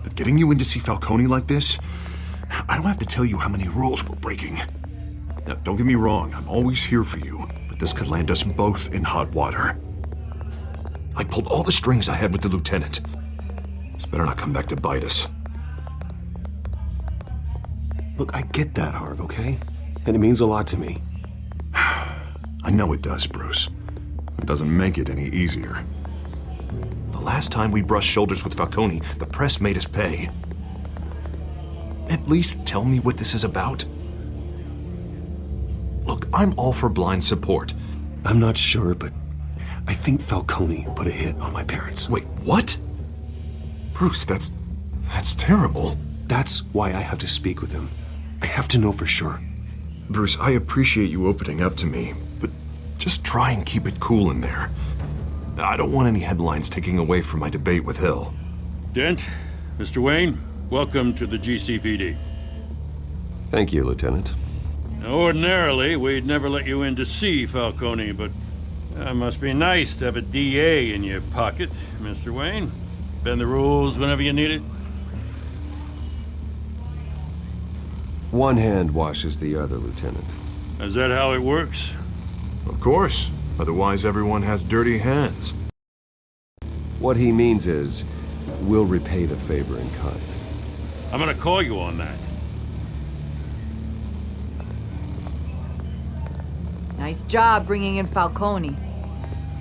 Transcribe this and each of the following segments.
But getting you in to see Falcone like this, I don't have to tell you how many rules we're breaking. Now, don't get me wrong, I'm always here for you, but this could land us both in hot water. I pulled all the strings I had with the lieutenant. This better not come back to bite us. Look, I get that, Harv, okay? And it means a lot to me. I know it does, Bruce. It doesn't make it any easier. The last time we brushed shoulders with Falcone, the press made us pay. At least tell me what this is about. Look, I'm all for blind support. I'm not sure, but I think Falcone put a hit on my parents. Wait, what? Bruce, that's terrible. That's why I have to speak with him. I have to know for sure. Bruce, I appreciate you opening up to me, but just try and keep it cool in there. I don't want any headlines taking away from my debate with Hill. Dent, Mr. Wayne, welcome to the GCPD. Thank you, Lieutenant. Now, ordinarily, we'd never let you in to see Falcone, but it must be nice to have a DA in your pocket, Mr. Wayne. Bend the rules whenever you need it. One hand washes the other, Lieutenant. Is that how it works? Of course. Otherwise, everyone has dirty hands. What he means is, we'll repay the favor in kind. I'm gonna call you on that. Nice job bringing in Falcone.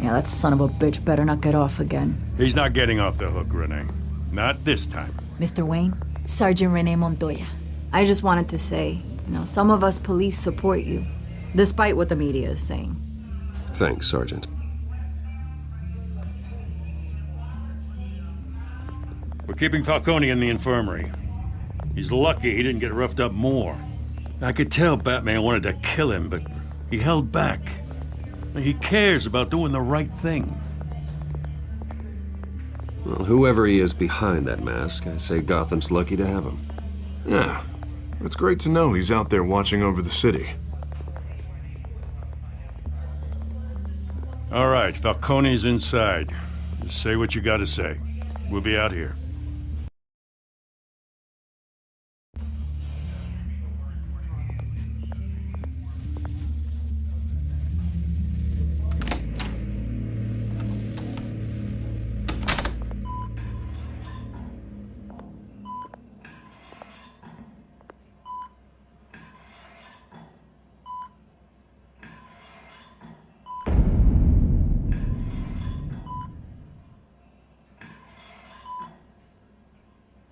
Yeah, that son of a bitch better not get off again. He's not getting off the hook, Renee. Not this time. Mr. Wayne, Sergeant Renee Montoya. I just wanted to say, some of us police support you, despite what the media is saying. Thanks, Sergeant. We're keeping Falcone in the infirmary. He's lucky he didn't get roughed up more. I could tell Batman wanted to kill him, but he held back. He cares about doing the right thing. Well, whoever he is behind that mask, I say Gotham's lucky to have him. Yeah, it's great to know he's out there watching over the city. All right, Falcone's inside. Just say what you gotta say. We'll be out here.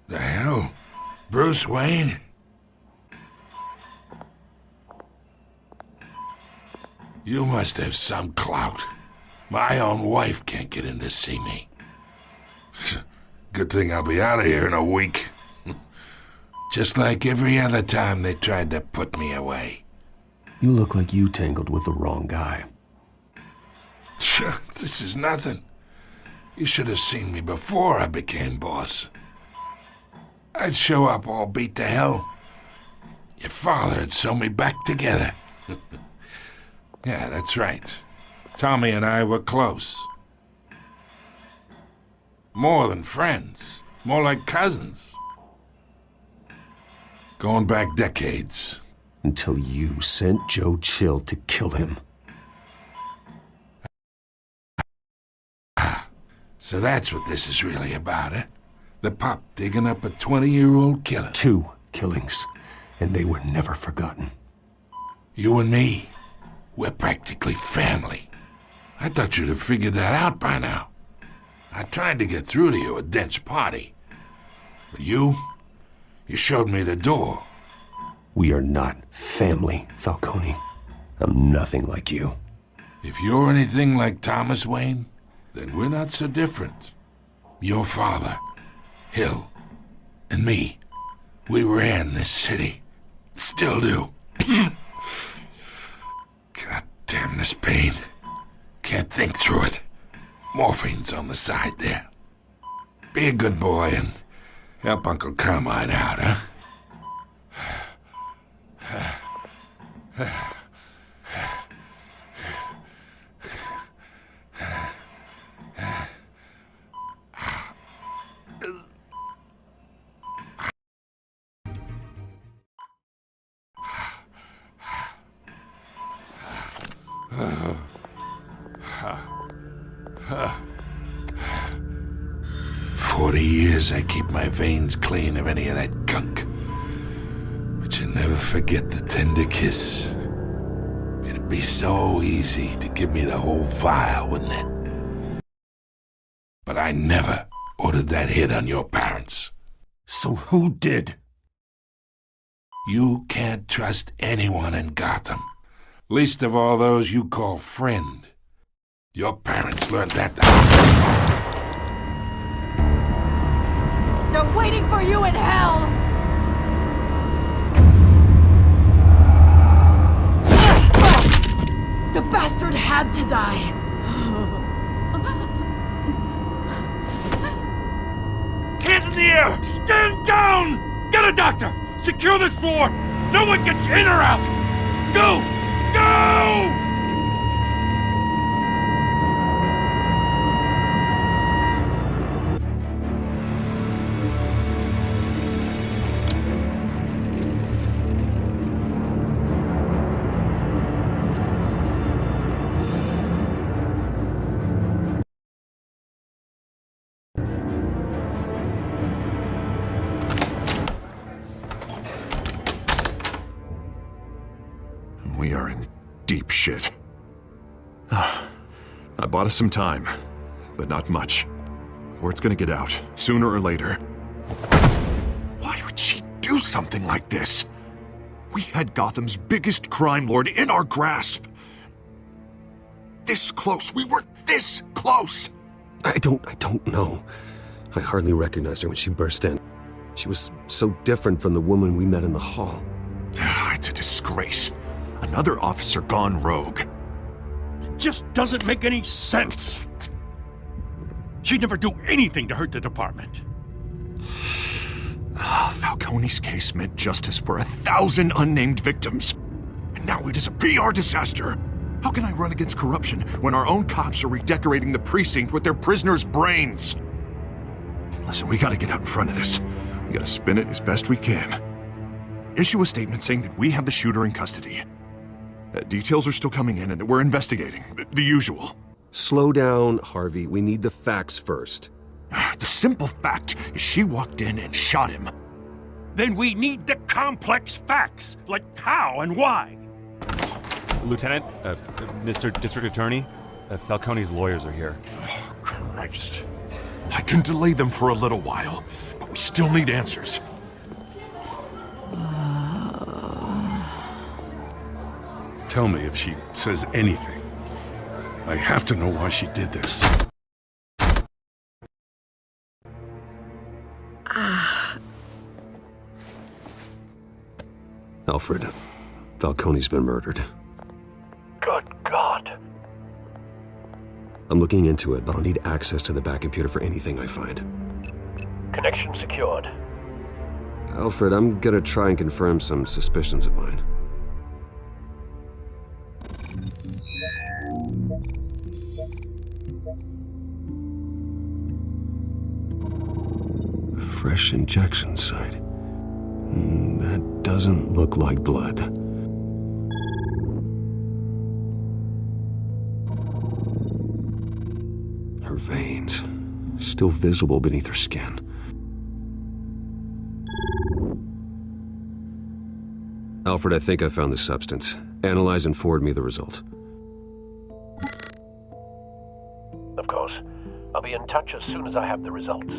The hell? Bruce Wayne? You must have some clout. My own wife can't get in to see me. Good thing I'll be out of here in a week. Just like every other time they tried to put me away. You look like you tangled with the wrong guy. This is nothing. You should have seen me before I became boss. I'd show up all beat to hell. Your father'd sew me back together. Yeah, that's right. Tommy and I were close. More than friends. More like cousins. Going back decades. Until you sent Joe Chill to kill him. So that's what this is really about, eh? The pup digging up a 20-year-old killer. 2 killings, and they were never forgotten. You and me, we're practically family. I thought you'd have figured that out by now. I tried to get through to you at Dent's party. But you showed me the door. We are not family, Falcone. I'm nothing like you. If you're anything like Thomas Wayne, then we're not so different. Your father, Hill, and me, we ran this city. Still do. God damn this pain. Can't think through it. Morphine's on the side there. Be a good boy and help Uncle Carmine out, huh? years I keep my veins clean of any of that gunk. But you never forget the tender kiss. It'd be so easy to give me the whole vial, wouldn't it? But I never ordered that hit on your parents. So who did? You can't trust anyone in Gotham. Least of all those you call friend. Your parents learned that. They're waiting for you in hell! The bastard had to die. Hands in the air! Stand down! Get a doctor! Secure this floor! No one gets in or out! Go! Go! We are in deep shit. I bought us some time, but not much. Word's gonna get out, sooner or later. Why would she do something like this? We had Gotham's biggest crime lord in our grasp. This close, we were this close! I don't know. I hardly recognized her when she burst in. She was so different from the woman we met in the hall. It's a disgrace. Another officer gone rogue. It just doesn't make any sense. She'd never do anything to hurt the department. Falcone's case meant justice for 1,000 unnamed victims. And now it is a PR disaster. How can I run against corruption when our own cops are redecorating the precinct with their prisoners' brains? Listen, we gotta get out in front of this. We gotta spin it as best we can. Issue a statement saying that we have the shooter in custody. Details are still coming in and that we're investigating. The usual. Slow down, Harvey. We need the facts first. The simple fact is she walked in and shot him. Then we need the complex facts, like how and why. Lieutenant, Mr. District Attorney, Falcone's lawyers are here. Oh, Christ. I can delay them for a little while, but we still need answers. Tell me if she says anything. I have to know why she did this. Alfred, Falcone's been murdered. Good God. I'm looking into it, but I'll need access to the back computer for anything I find. Connection secured. Alfred, I'm gonna try and confirm some suspicions of mine. Fresh injection site. That doesn't look like blood. Her veins, still visible beneath her skin. Alfred, I think I found the substance. Analyze and forward me the result. Of course. I'll be in touch as soon as I have the results.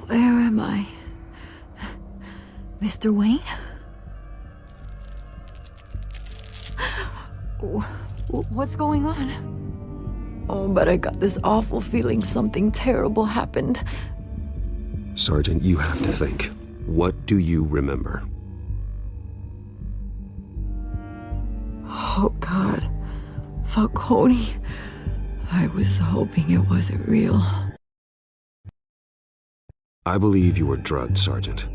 Where am I? Mr. Wayne? What's going on? Oh, but I got this awful feeling something terrible happened. Sergeant, you have to think. What do you remember? Oh, God. Falcone. I was hoping it wasn't real. I believe you were drugged, Sergeant.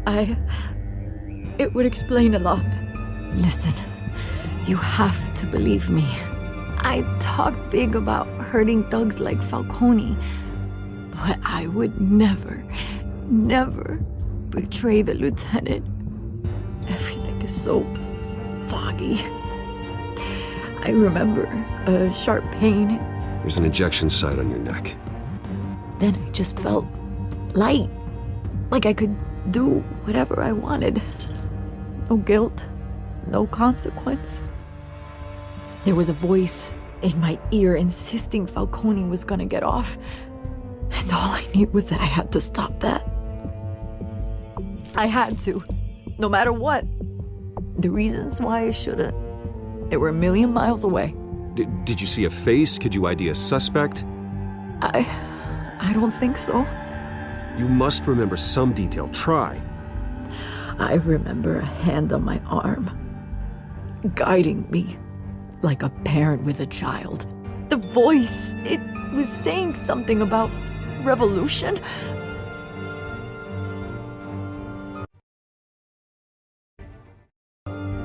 It would explain a lot. Listen, you have to believe me. I talked big about hurting thugs like Falcone, but I would never betray the lieutenant. Everything is so foggy. I remember a sharp pain There's an injection site on your neck. Then I just felt light. Like I could do whatever I wanted. No guilt, no consequence. There was a voice in my ear insisting Falcone was gonna get off. And all I knew was that I had to stop that. I had to, no matter what. The reasons why I shouldn't, they were a million miles away. Did you see a face? Could you ID a suspect? I don't think so. You must remember some detail. Try. I remember a hand on my arm, guiding me like a parent with a child. The voice, it was saying something about revolution.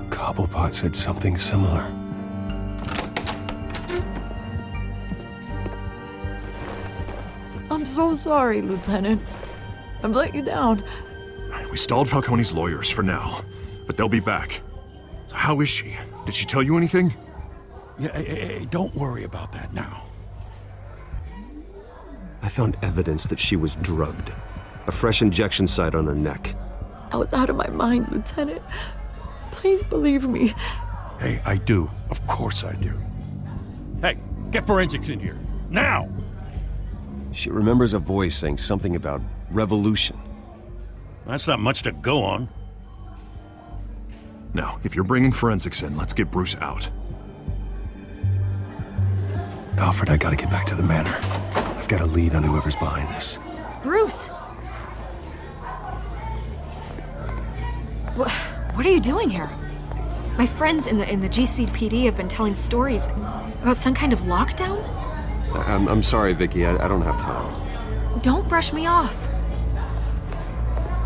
Cobblepot said something similar. I'm so sorry, Lieutenant. I've let you down. We stalled Falcone's lawyers for now, but they'll be back. So how is she? Did she tell you anything? Yeah, hey, don't worry about that now. I found evidence that she was drugged. A fresh injection site on her neck. I was out of my mind, Lieutenant. Please believe me. Hey, I do. Of course I do. Hey, get forensics in here. Now! She remembers a voice saying something about revolution. That's not much to go on. Now, if you're bringing forensics in, let's get Bruce out. Alfred, I gotta get back to the manor. I've got a lead on whoever's behind this. Bruce! What are you doing here? My friends in the GCPD have been telling stories about some kind of lockdown? I'm sorry, Vicky. I don't have time. Don't brush me off.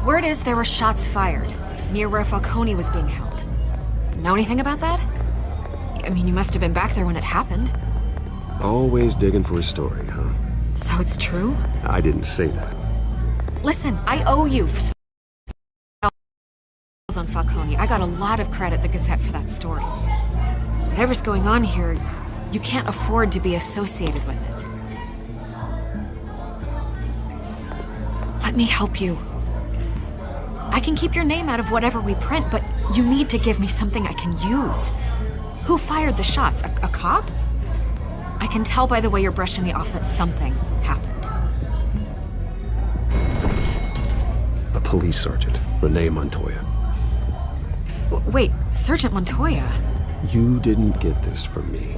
Word is there were shots fired near where Falcone was being held. Know anything about that? I mean, you must have been back there when it happened. Always digging for a story, huh? So it's true? I didn't say that. Listen, I owe you for on Falcone. I got a lot of credit at the Gazette for that story. Whatever's going on here, you can't afford to be associated with it. Let me help you. I can keep your name out of whatever we print, but you need to give me something I can use. Who fired the shots? A cop? I can tell by the way you're brushing me off that something happened. A police sergeant, Renee Montoya. Wait, Sergeant Montoya? You didn't get this from me.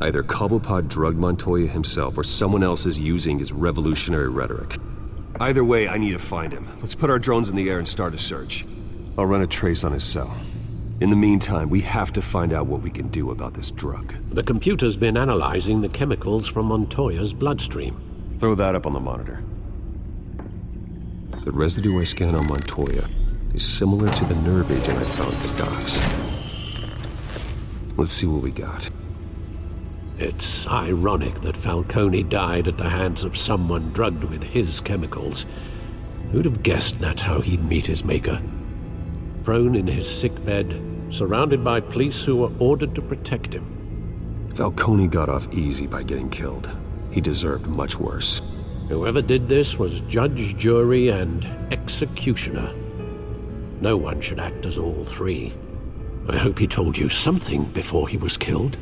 Either Cobblepot drugged Montoya himself, or someone else is using his revolutionary rhetoric. Either way, I need to find him. Let's put our drones in the air and start a search. I'll run a trace on his cell. In the meantime, we have to find out what we can do about this drug. The computer's been analyzing the chemicals from Montoya's bloodstream. Throw that up on the monitor. The residue I scan on Montoya is similar to the nerve agent I found at the docks. Let's see what we got. It's ironic that Falcone died at the hands of someone drugged with his chemicals. Who'd have guessed that's how he'd meet his maker? Prone in his sickbed, surrounded by police who were ordered to protect him. Falcone got off easy by getting killed. He deserved much worse. Whoever did this was judge, jury, and executioner. No one should act as all three. I hope he told you something before he was killed.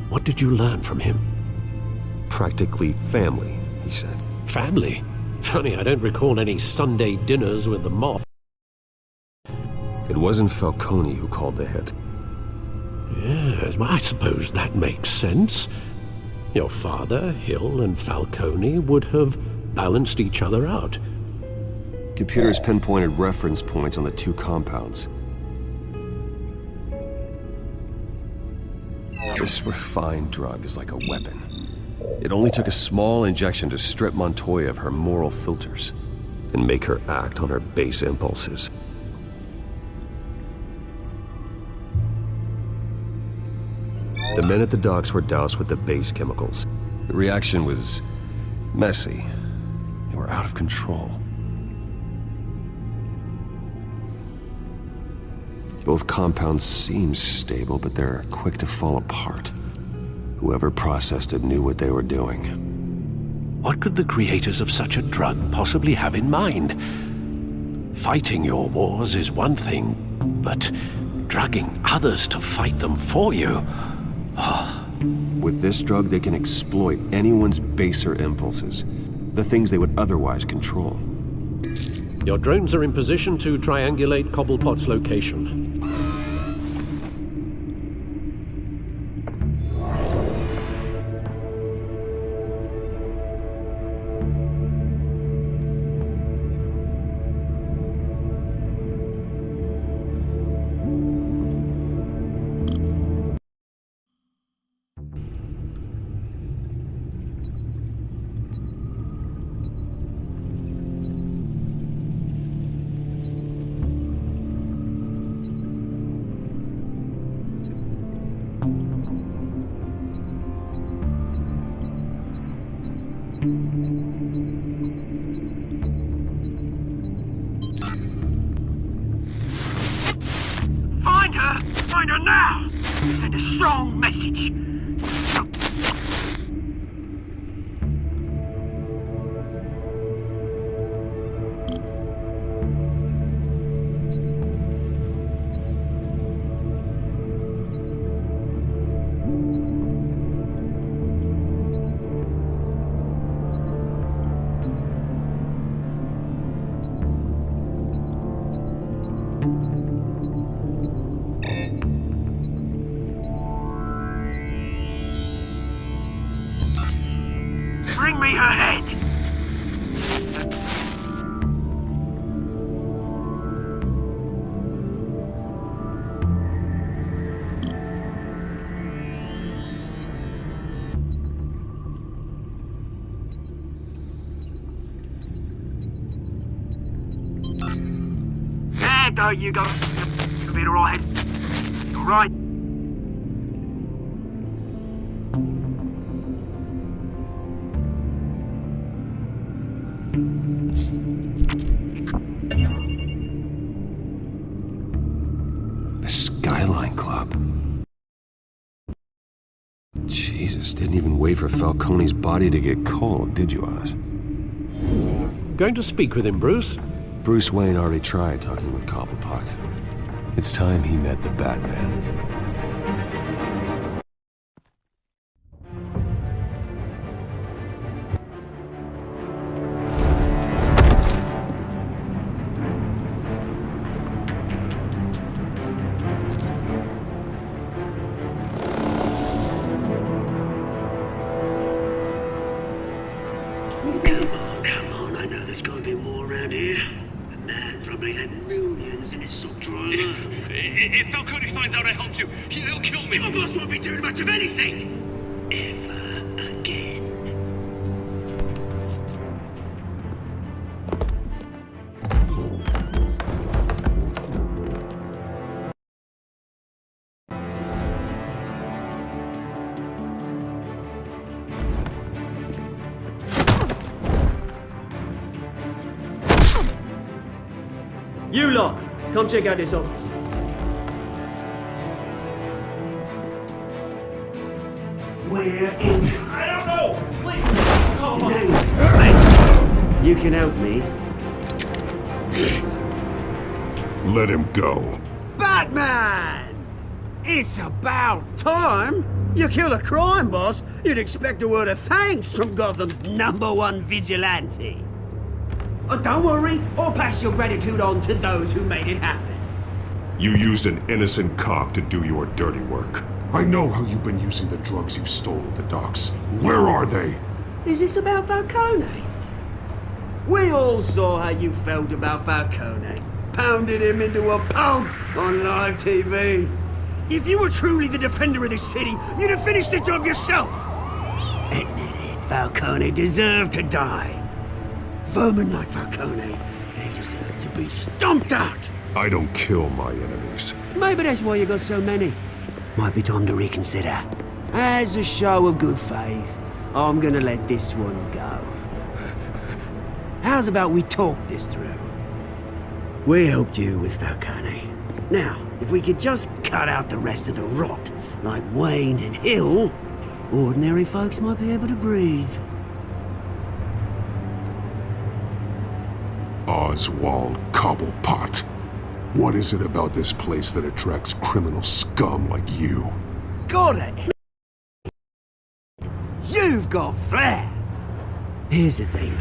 What did you learn from him? Practically family. he said. Family? Funny, I don't recall any Sunday dinners with the mob. It wasn't Falcone who called the hit. Yes, well, I suppose that makes sense. Your father, Hill, and Falcone would have balanced each other out. Computers pinpointed reference points on the two compounds. This refined drug is like a weapon. It only took a small injection to strip Montoya of her moral filters and make her act on her base impulses. The men at the docks were doused with the base chemicals. The reaction was messy. They were out of control. Both compounds seem stable, but they're quick to fall apart. Whoever processed it knew what they were doing. What could the creators of such a drug possibly have in mind? Fighting your wars is one thing, but drugging others to fight them for you? With this drug, they can exploit anyone's baser impulses, the things they would otherwise control. Your drones are in position to triangulate Cobblepot's location. Find her now! Send a strong message. Bring me her head! There you go. You'll be alright. Alright. The Skyline Club. Jesus, didn't even wait for Falcone's body to get cold, did you, Oz? Going to speak with him, Bruce? Bruce Wayne already tried talking with Cobblepot. It's time he met the Batman. Come on, I know there's gotta be more around here. The man probably had millions in his sock drawer alone. If Falcone finds out I helped you, he'll kill me. Your boss won't be doing much of anything! Ever again. You lot, come check out this office. We're in. I don't know! Please, come on! Names. You can help me. Let him go. Batman! It's about time! You kill a crime boss, you'd expect a word of thanks from Gotham's #1 vigilante. Oh, don't worry, I'll pass your gratitude on to those who made it happen. You used an innocent cop to do your dirty work. I know how you've been using the drugs you stole at the docks. Where are they? Is this about Falcone? We all saw how you felt about Falcone. Pounded him into a pulp on live TV. If you were truly the defender of this city, you'd have finished the job yourself. Admit it, Falcone deserved to die. Vermin like Falcone, they deserve to be stomped out. I don't kill my enemies. Maybe that's why you got so many. Might be time to reconsider. As a show of good faith, I'm gonna let this one go. How's about we talk this through? We helped you with Falcone. Now, if we could just cut out the rest of the rot, like Wayne and Hill, ordinary folks might be able to breathe. Oswald Cobblepot. What is it about this place that attracts criminal scum like you? Got it! You've got flair! Here's the thing.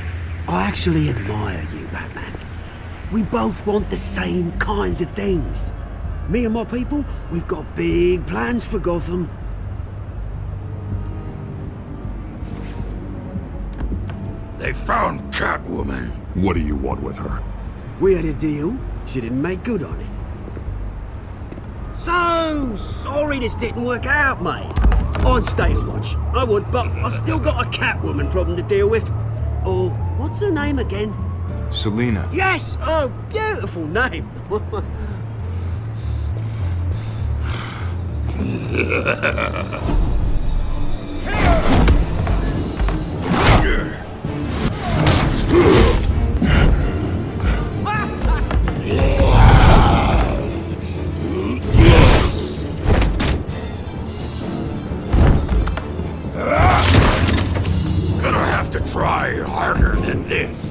I actually admire you, Batman. We both want the same kinds of things. Me and my people, we've got big plans for Gotham. They found Catwoman. What do you want with her? We had a deal. She didn't make good on it. So sorry this didn't work out, mate. I'd stay and watch. I would, but I still got a Catwoman problem to deal with. Oh, what's her name again? Selina. Yes! Oh, beautiful name. Gonna have to try harder than this.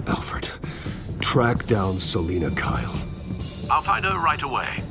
Alfred, track down Selina Kyle. I'll find her right away.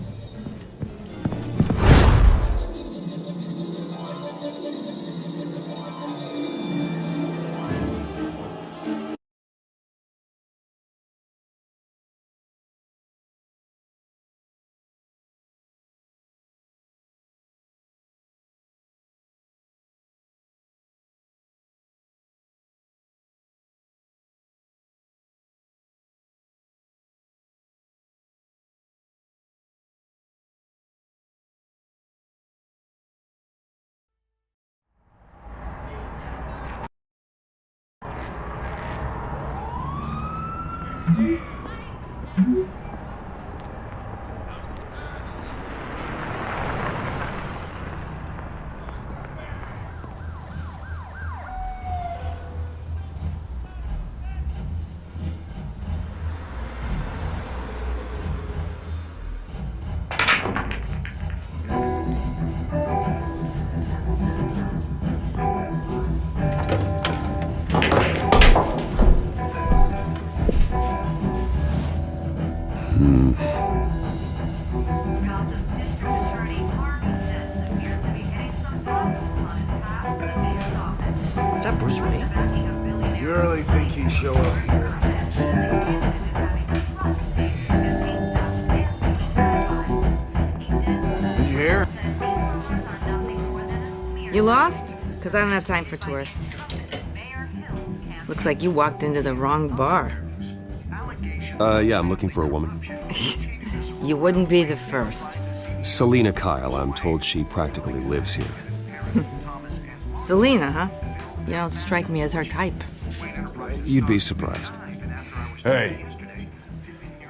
Is that Bruce Wayne? You really think he'd show up here? Did you hear? You lost? Because I don't have time for tourists. Looks like you walked into the wrong bar. Yeah, I'm looking for a woman. You wouldn't be the first. Selina Kyle, I'm told she practically lives here. Selina, huh? You don't strike me as her type. You'd be surprised. Hey,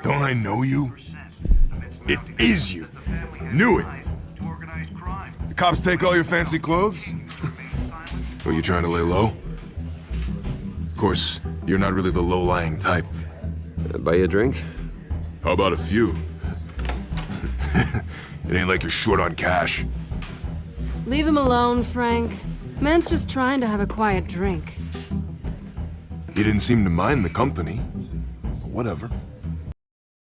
don't I know you? It is you. Knew it. The cops take all your fancy clothes? Are you trying to lay low? Of course, you're not really the low-lying type. Buy you a drink? How about a few? It ain't like you're short on cash. Leave him alone, Frank. Man's just trying to have a quiet drink. He didn't seem to mind the company. But whatever.